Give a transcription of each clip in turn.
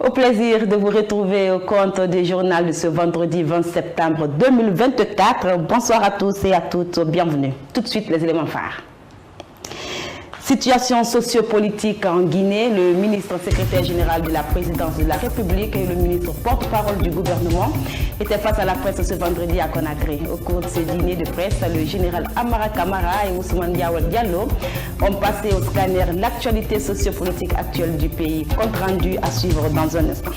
Au plaisir de vous retrouver au compte du journal de ce vendredi 20 septembre 2024. Bonsoir à tous et à toutes, bienvenue. Tout de suite, les éléments phares. Situation sociopolitique en Guinée, le ministre secrétaire général de la présidence de la République et le ministre porte-parole du gouvernement étaient face à la presse ce vendredi à Conakry. Au cours de ce dîner de presse, le général Amara Kamara et Ousmane Diallo ont passé au scanner l'actualité sociopolitique actuelle du pays. Compte rendu à suivre dans un instant.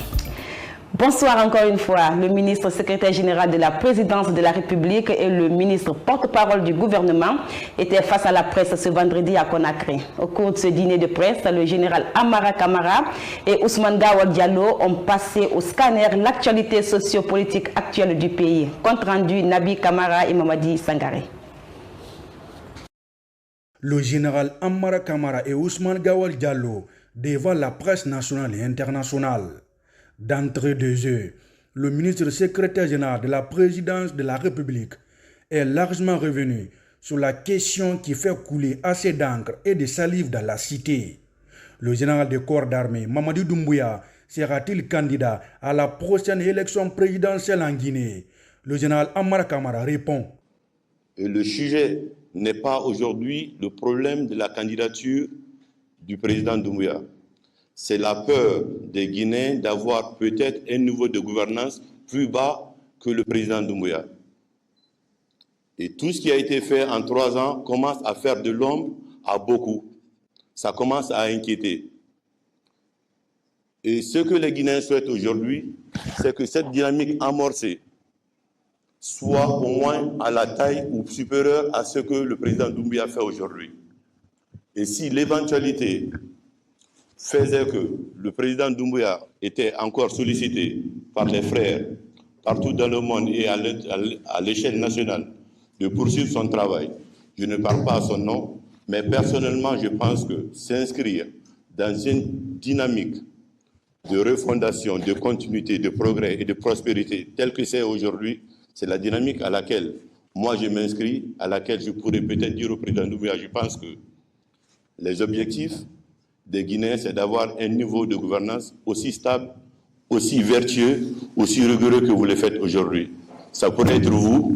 Bonsoir encore une fois. Le ministre secrétaire général de la présidence de la République et le ministre porte-parole du gouvernement étaient face à la presse ce vendredi à Conakry. Au cours de ce dîner de presse, le général Amara Kamara et Ousmane Diallo ont passé au scanner l'actualité sociopolitique actuelle du pays. Compte rendu Nabi Kamara et Mamadi Sangaré. Le général Amara Kamara et Ousmane Diallo devant la presse nationale et internationale. D'entrée de jeu, le ministre secrétaire général de la présidence de la République est largement revenu sur la question qui fait couler assez d'encre et de salive dans la cité. Le général des corps d'armée, Mamadi Doumbouya, sera-t-il candidat à la prochaine élection présidentielle en Guinée? Le général Amara Kamara répond. Et le sujet n'est pas aujourd'hui le problème de la candidature du président Doumbouya. C'est la peur des Guinéens d'avoir peut-être un niveau de gouvernance plus bas que le président Doumbouya. Et tout ce qui a été fait en 3 ans commence à faire de l'ombre à beaucoup. Ça commence à inquiéter. Et ce que les Guinéens souhaitent aujourd'hui, c'est que cette dynamique amorcée soit au moins à la taille ou supérieure à ce que le président Doumbouya fait aujourd'hui. Et si l'éventualité faisait que le président Doumbouya était encore sollicité par les frères partout dans le monde et à l'échelle nationale de poursuivre son travail. Je ne parle pas à son nom, mais personnellement, je pense que s'inscrire dans une dynamique de refondation, de continuité, de progrès et de prospérité telle que c'est aujourd'hui, c'est la dynamique à laquelle moi je m'inscris, à laquelle je pourrais peut-être dire au président Doumbouya, je pense que les objectifs des Guinéens, c'est d'avoir un niveau de gouvernance aussi stable, aussi vertueux, aussi rigoureux que vous le faites aujourd'hui. Ça pourrait être vous,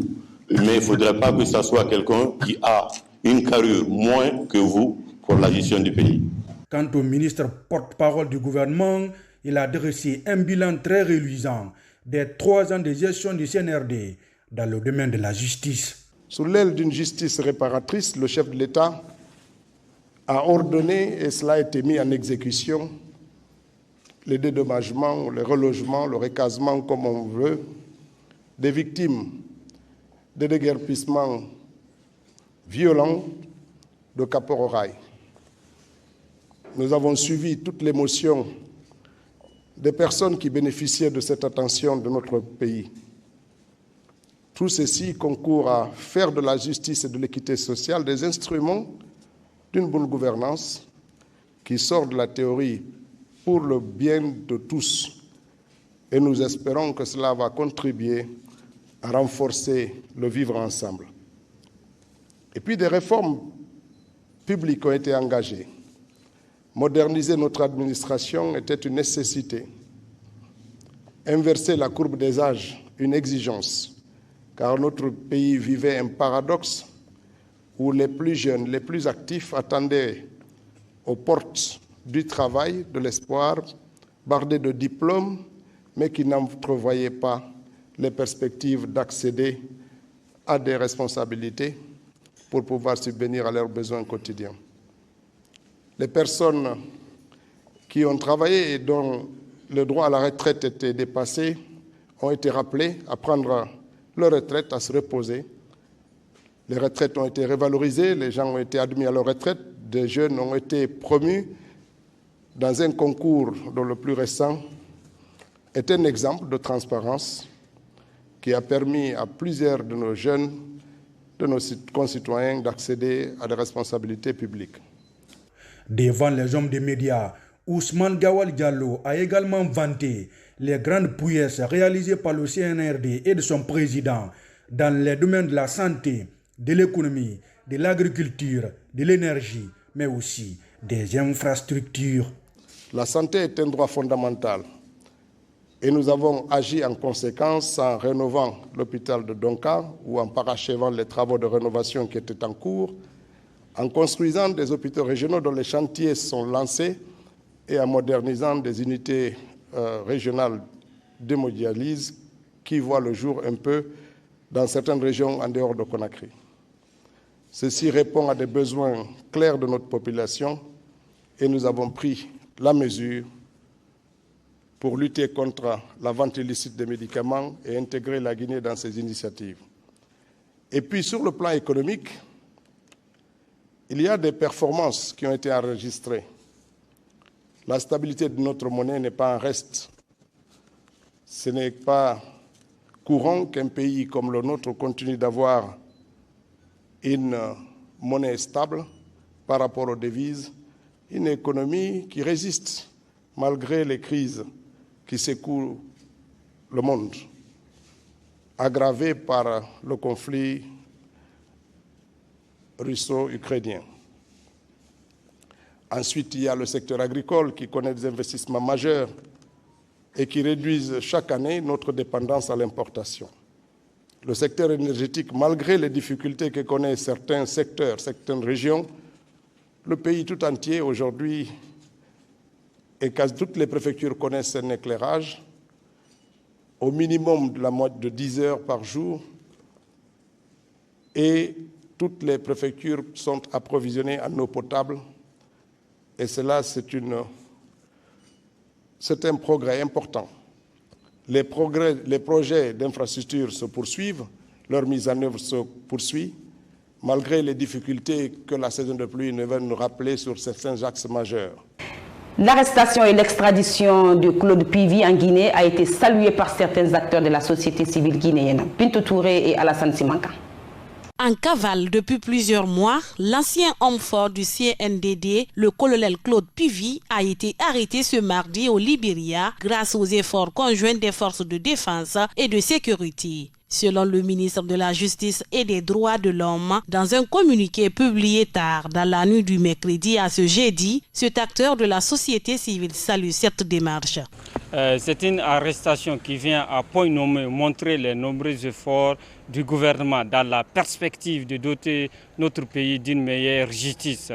mais il ne faudrait pas que ce soit quelqu'un qui a une carrure moins que vous pour la gestion du pays. Quant au ministre porte-parole du gouvernement, il a dressé un bilan très reluisant des 3 ans de gestion du CNRD dans le domaine de la justice. Sous l'aile d'une justice réparatrice, le chef de l'État a ordonné, et cela a été mis en exécution, les dédommagements, le relogement, le recasement, comme on veut, des victimes de déguerpissements violents de Kapororaï. Nous avons suivi toute l'émotion des personnes qui bénéficiaient de cette attention de notre pays. Tout ceci concourt à faire de la justice et de l'équité sociale des instruments d'une bonne gouvernance qui sort de la théorie pour le bien de tous. Et nous espérons que cela va contribuer à renforcer le vivre ensemble. Et puis des réformes publiques ont été engagées. Moderniser notre administration était une nécessité. Inverser la courbe des âges, une exigence, car notre pays vivait un paradoxe où les plus jeunes, les plus actifs attendaient aux portes du travail, de l'espoir, bardés de diplômes, mais qui n'entrevoyaient pas les perspectives d'accéder à des responsabilités pour pouvoir subvenir à leurs besoins quotidiens. Les personnes qui ont travaillé et dont le droit à la retraite était dépassé ont été rappelées à prendre leur retraite, à se reposer. Les retraites ont été revalorisées, les gens ont été admis à leur retraite, des jeunes ont été promus dans un concours dont le plus récent est un exemple de transparence qui a permis à plusieurs de nos jeunes, de nos concitoyens d'accéder à des responsabilités publiques. Devant les hommes des médias, Ousmane Diallo a également vanté les grandes prouesses réalisées par le CNRD et de son président dans les domaines de la santé, de l'économie, de l'agriculture, de l'énergie, mais aussi des infrastructures. La santé est un droit fondamental. Et nous avons agi en conséquence en rénovant l'hôpital de Donka ou en parachevant les travaux de rénovation qui étaient en cours, en construisant des hôpitaux régionaux dont les chantiers sont lancés et en modernisant des unités régionales d'hémodialyse qui voient le jour un peu dans certaines régions en dehors de Conakry. Ceci répond à des besoins clairs de notre population et nous avons pris la mesure pour lutter contre la vente illicite des médicaments et intégrer la Guinée dans ces initiatives. Et puis sur le plan économique, il y a des performances qui ont été enregistrées. La stabilité de notre monnaie n'est pas un reste. Ce n'est pas courant qu'un pays comme le nôtre continue d'avoir une monnaie stable par rapport aux devises, une économie qui résiste malgré les crises qui secouent le monde, aggravées par le conflit russo-ukrainien. Ensuite, il y a le secteur agricole qui connaît des investissements majeurs et qui réduisent chaque année notre dépendance à l'importation. Le secteur énergétique, malgré les difficultés que connaissent certains secteurs, certaines régions, le pays tout entier aujourd'hui et quasi toutes les préfectures connaissent un éclairage au minimum de 10 heures par jour et toutes les préfectures sont approvisionnées en eau potable et cela c'est un progrès important. Les projets d'infrastructure se poursuivent, leur mise en œuvre se poursuit, malgré les difficultés que la saison de pluie ne va nous rappeler sur certains axes majeurs. L'arrestation et l'extradition de Claude Pivi en Guinée a été saluée par certains acteurs de la société civile guinéenne, Bintou Touré et Alassane Simanka. En cavale depuis plusieurs mois, l'ancien homme fort du CNDD, le colonel Claude Pivi, a été arrêté ce mardi au Libéria grâce aux efforts conjoints des forces de défense et de sécurité. Selon le ministre de la Justice et des Droits de l'Homme, dans un communiqué publié tard dans la nuit du mercredi à ce jeudi, cet acteur de la société civile salue cette démarche. C'est une arrestation qui vient à point nommé montrer les nombreux efforts du gouvernement dans la perspective de doter notre pays d'une meilleure justice.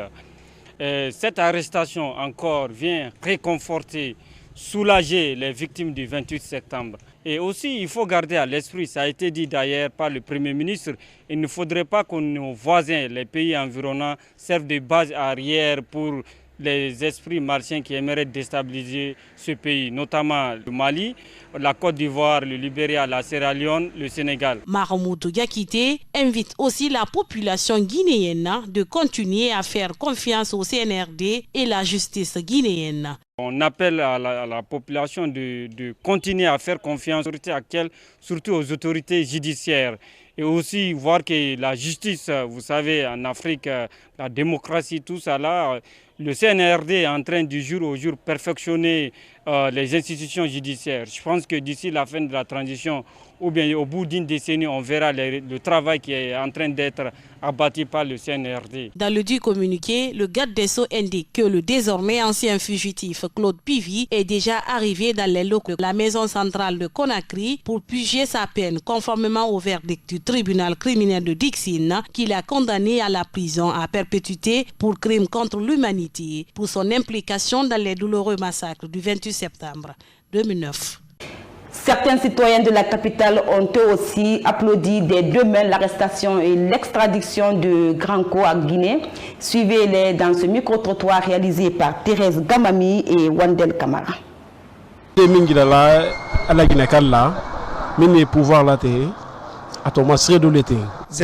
Cette arrestation encore vient réconforter, soulager les victimes du 28 septembre. Et aussi, il faut garder à l'esprit, ça a été dit d'ailleurs par le Premier ministre, il ne faudrait pas que nos voisins, les pays environnants, servent de base arrière pour les esprits martiens qui aimeraient déstabiliser ce pays, notamment le Mali, la Côte d'Ivoire, le Libéria, la Sierra Leone, le Sénégal. Mahamoudou Diakité invite aussi la population guinéenne de continuer à faire confiance au CNRD et la justice guinéenne. On appelle à la population de continuer à faire confiance aux autorités actuelles, surtout aux autorités judiciaires. Et aussi voir que la justice, vous savez, en Afrique, la démocratie, tout ça là, le CNRD est en train du jour au jour perfectionner les institutions judiciaires. Je pense que d'ici la fin de la transition, ou bien au bout d'une décennie, on verra le travail qui est en train d'être abattu par le CNRD. Dans le dit communiqué, le garde des Sceaux indique que le désormais ancien fugitif Claude Pivi est déjà arrivé dans les locaux de la maison centrale de Conakry pour purger sa peine conformément au verdict du tribunal criminel de Dixine qui l'a condamné à la prison à perpétuité pour crime contre l'humanité pour son implication dans les douloureux massacres du 28 septembre 2009. Certains citoyens de la capitale ont eux aussi applaudi des deux mains l'arrestation et l'extradition de Granco à Guinée. Suivez-les dans ce micro-trottoir réalisé par Thérèse Gamami et Wandel Kamara. Ce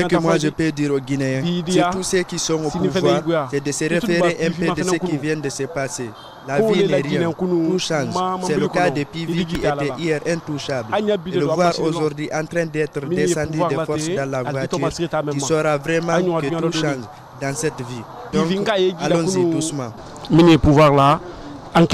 que moi je peux dire aux Guinéens, c'est tous ceux qui sont au pouvoir, c'est de se référer un peu de ce qui vient de se passer. La vie n'est rien, tout change. C'est le cas de Pivi qui était hier intouchable. Et le voir aujourd'hui en train d'être descendu de force dans la voiture, tu sauras vraiment que tout change dans cette vie. Donc allons-y doucement. Pour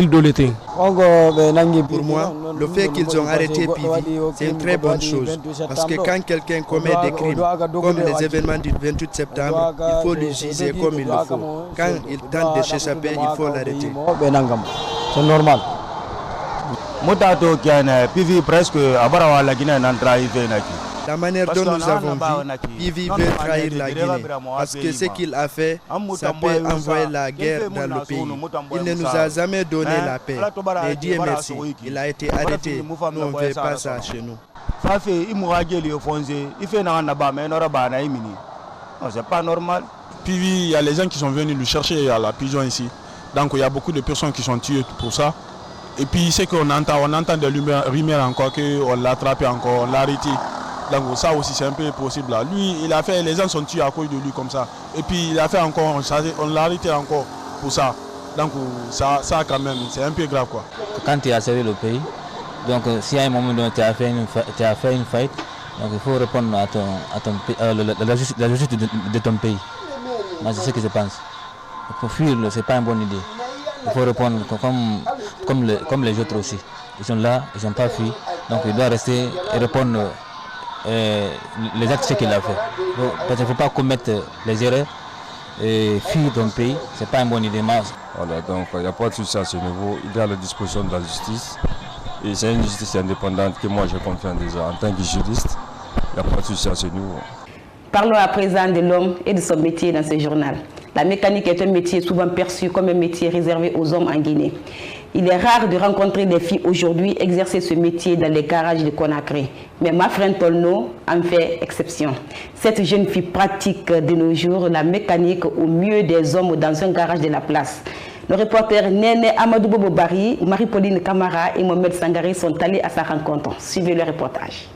moi, le fait qu'ils ont arrêté Pivi, c'est une très bonne chose. Parce que quand quelqu'un commet des crimes, comme les événements du 28 septembre, il faut le juger comme il le faut. Quand il tente de s'échapper, il faut l'arrêter. C'est normal. La manière dont nous avons vu, Pivi veut trahir la Guinée parce que ce qu'il a fait, ça peut envoyer la guerre dans le pays. Il ne nous a jamais donné la paix. Mais Dieu merci, il a été arrêté. Nous, on ne veut pas ça chez nous. C'est pas normal. Pivi, il y a les gens qui sont venus le chercher à la prison ici. Donc il y a beaucoup de personnes qui sont tuées pour ça. Et puis c'est qu'on entend des rumeurs encore qu'on l'a attrapé encore, on l'a arrêté. Donc ça aussi c'est un peu possible là. Lui, il a fait, les gens sont tués à cause de lui comme ça. Et puis il a fait encore, on l'a arrêté encore pour ça. Donc ça quand même, c'est un peu grave quoi. Quand tu as servi le pays, donc si à un moment donné tu as fait une faillite, donc il faut répondre à la justice de ton pays. Moi c'est ce que je pense. Pour fuir, c'est pas une bonne idée. Il faut répondre comme les autres aussi. Ils sont là, ils n'ont pas fui. Donc il doit rester et répondre les actes qu'il a fait. Donc, parce qu'il ne faut pas commettre les erreurs et fuir ton pays. Ce n'est pas une bonne idée. Voilà, donc il n'y a pas de souci à ce niveau. Il est à la disposition de la justice. Et c'est une justice indépendante que moi j'ai confiance déjà en tant que juriste. Il n'y a pas de souci à ce niveau. Parlons à présent de l'homme et de son métier dans ce journal. La mécanique est un métier souvent perçu comme un métier réservé aux hommes en Guinée. Il est rare de rencontrer des filles aujourd'hui exercer ce métier dans les garages de Conakry. Mais Mafren Tolno en fait exception. Cette jeune fille pratique de nos jours la mécanique au mieux des hommes dans un garage de la place. Nos reporters Néné Amadou Bobo Bari, Marie-Pauline Camara et Mohamed Sangari sont allés à sa rencontre. Suivez le reportage.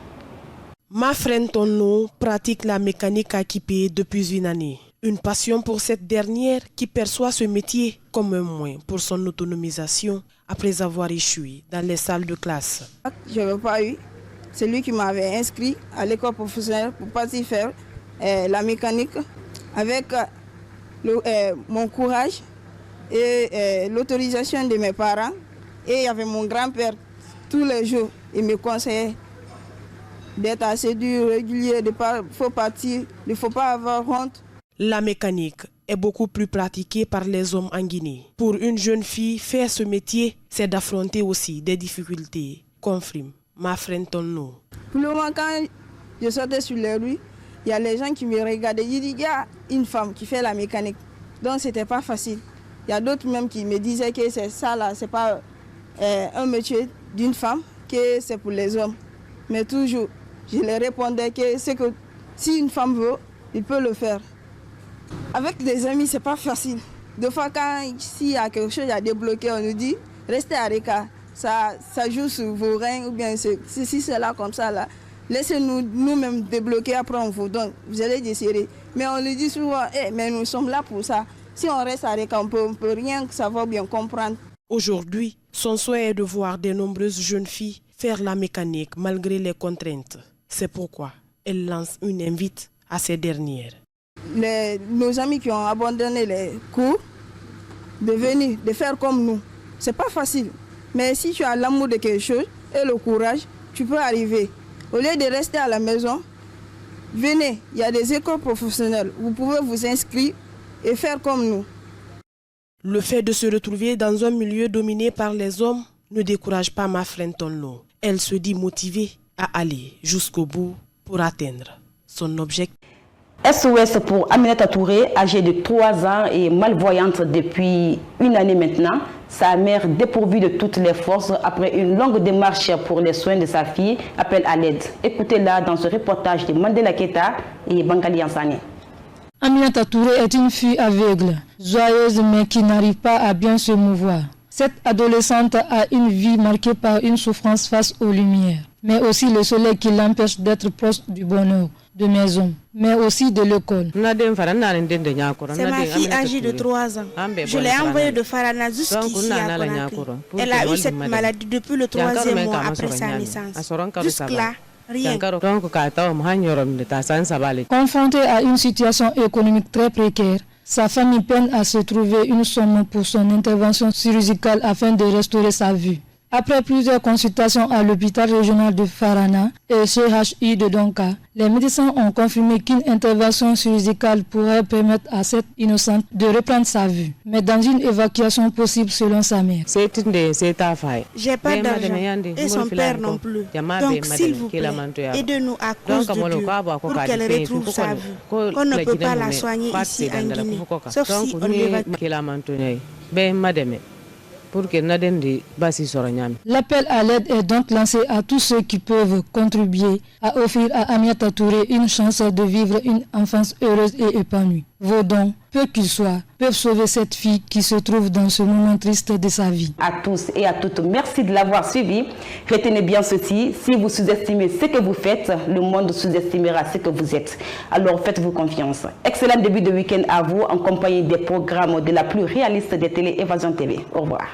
Mafren Tolno pratique la mécanique équipée depuis une année. Une passion pour cette dernière qui perçoit ce métier comme un moyen pour son autonomisation après avoir échoué dans les salles de classe. Je n'avais pas eu. C'est lui qui m'avait inscrit à l'école professionnelle pour partir faire la mécanique avec mon courage et l'autorisation de mes parents. Et il y avait mon grand-père tous les jours. Il me conseillait d'être assez dur, régulier, il faut partir, il ne faut pas avoir honte. La mécanique est beaucoup plus pratiquée par les hommes en Guinée. Pour une jeune fille, faire ce métier, c'est d'affronter aussi des difficultés, confirme Mafren Tolno. Pour le moment, quand je sortais sur les rues, il y a les gens qui me regardaient. Ils disent, il y a une femme qui fait la mécanique. Donc, ce n'était pas facile. Il y a d'autres même qui me disaient que c'est ça là, ce n'est pas un métier d'une femme, que c'est pour les hommes. Mais toujours, je leur répondais que si une femme veut, il peut le faire. Avec des amis, ce n'est pas facile. Des fois, s'il y a quelque chose à débloquer, on nous dit, restez à l'écart. Ça joue sur vos reins, ou bien si c'est là, comme ça, là. Laissez-nous nous-mêmes débloquer, après on vous donne. Vous allez désirer. Mais on nous dit souvent, mais nous sommes là pour ça. Si on reste à l'écart, on ne peut rien savoir bien comprendre. Aujourd'hui, son souhait est de voir de nombreuses jeunes filles faire la mécanique malgré les contraintes. C'est pourquoi elle lance une invite à ces dernières. Nos amis qui ont abandonné les cours, de venir, de faire comme nous. Ce n'est pas facile. Mais si tu as l'amour de quelque chose et le courage, tu peux arriver. Au lieu de rester à la maison, venez, il y a des écoles professionnelles. Vous pouvez vous inscrire et faire comme nous. Le fait de se retrouver dans un milieu dominé par les hommes ne décourage pas Mafren Tolno. Elle se dit motivée à aller jusqu'au bout pour atteindre son objectif. SOS pour Aminata Touré, âgée de 3 ans et malvoyante depuis une année maintenant. Sa mère, dépourvue de toutes les forces, après une longue démarche pour les soins de sa fille, appelle à l'aide. Écoutez-la dans ce reportage de Mandela Keita et Bangali Ansani. Aminata Touré est une fille aveugle, joyeuse mais qui n'arrive pas à bien se mouvoir. Cette adolescente a une vie marquée par une souffrance face aux lumières, mais aussi le soleil qui l'empêche d'être proche du bonheur, de maison, mais aussi de l'école. C'est ma fille âgée de 3 ans. Je l'ai envoyée de Farana jusqu'ici à Conakry. Elle a eu cette maladie depuis le 3e mois après sa naissance. Jusque-là, rien. Confrontée à une situation économique très précaire, sa famille peine à se trouver une somme pour son intervention chirurgicale afin de restaurer sa vue. Après plusieurs consultations à l'hôpital régional de Farana et CHI de Donka, les médecins ont confirmé qu'une intervention chirurgicale pourrait permettre à cette innocente de reprendre sa vue, mais dans une évacuation possible selon sa mère. J'ai pas d'argent et son père non plus. Donc s'il vous plaît, aidez-nous à cause de Dieu pour qu'elle retrouve sa vue. On ne peut pas la soigner ici en Guinée, sauf si on l'évacue. L'appel à l'aide est donc lancé à tous ceux qui peuvent contribuer à offrir à Aminata Touré une chance de vivre une enfance heureuse et épanouie. Vos dons, peu qu'ils soient, peuvent sauver cette fille qui se trouve dans ce moment triste de sa vie. À tous et à toutes, merci de l'avoir suivi. Retenez bien ceci, si vous sous-estimez ce que vous faites, le monde sous-estimera ce que vous êtes. Alors faites-vous confiance. Excellent début de week-end à vous en compagnie des programmes de la plus réaliste des télé Évasion TV. Au revoir.